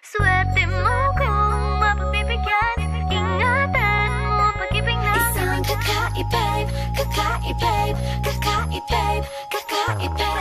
Swerte mo kung mapagbibigyan. Ingatan mo pag-ibig natin. Isang kakaibig, kakaibig, kakaibig, kakaibig.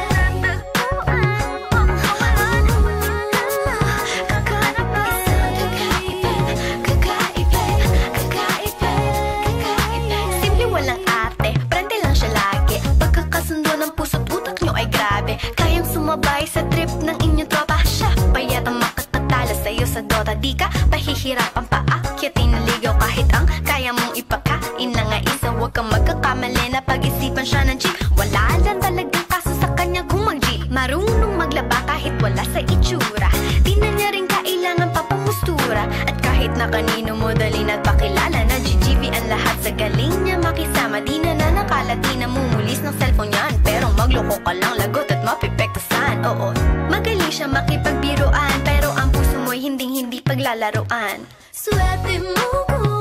Simple walang ate, prende lang siya lagi. Pagkakasundo ng puso't utak nyo ay grabe. Kayang sumabay sa trip ng inyong tropa. Siya pa yata makakatala sa'yo sa Dota. Di ka pahihirapan pa akyatin na ligaw. Kahit ang kaya mong ipagkain na nga isa. Huwag kang magkakamali na pag-isipan siya ng cheap. Wala lang talagang kaso sa kanya kung mag-jeep. Marunong maglaba kahit wala sa itsura. Di na niya rin kailangan papamustura. At kahit na kanino mo dali na't pakilala na GGV ang lahat sa galing niya makisama. Di na nakala, di na mumulis ng cellphone yan. Pero magloko ka lang, lagot at mapipektasan. Oo, magaling siya makipagbiruan. Pero ang puso mo'y hinding-hindi paglalaruan. Swerte mo kung